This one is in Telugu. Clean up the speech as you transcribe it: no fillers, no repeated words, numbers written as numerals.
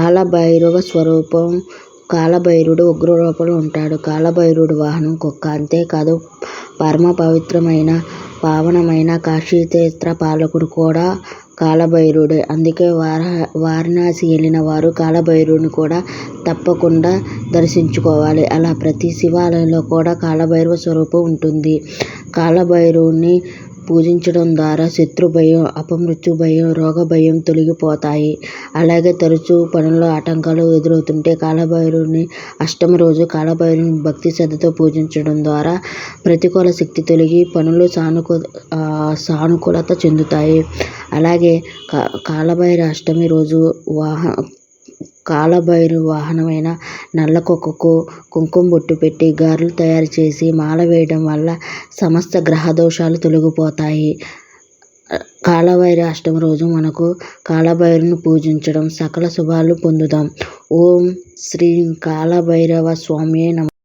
కాలభైరవ స్వరూపం. కాలభైరవుడు ఉగ్రరూపంలో ఉంటాడు. కాలభైరవుడి వాహనం కుక్క. అంతేకాదు పరమ పవిత్రమైన పావనమైన కాశీక్షేత్ర పాలకుడు కూడా కాలభైరవుడే. అందుకే వారణాసి వెళ్ళిన వారు కాలభైరవుడిని కూడా తప్పకుండా దర్శించుకోవాలి. అలా ప్రతి శివాలయంలో కూడా కాలభైరవ స్వరూపం ఉంటుంది. కాలభైరవుడిని పూజించడం ద్వారా శత్రు భయం, అపమృత్యు భయం, రోగ భయం తొలగిపోతాయి. అలాగే తరచూ పనుల్లో ఆటంకాలు ఎదురవుతుంటే కాలభైరవుడిని అష్టమి రోజు కాలభైరవుని భక్తి శ్రద్ధతో పూజించడం ద్వారా ప్రతికూల శక్తి తొలగి పనులు సానుకూలత చెందుతాయి. అలాగే కాలభైరవ అష్టమి రోజు కాలభైరవ వాహనమైన నల్ల కుక్కకు కుంకుమ బొట్టు పెట్టి గారెలు తయారు చేసి మాల వేయడం వల్ల సమస్త గ్రహ దోషాలు తొలగిపోతాయి. కాలభైరవ అష్టమి రోజు మనకు కాలభైరవుని పూజించడం సకల శుభాలు పొందుదాం. ఓం శ్రీ కాలభైరవ స్వామియే నమః.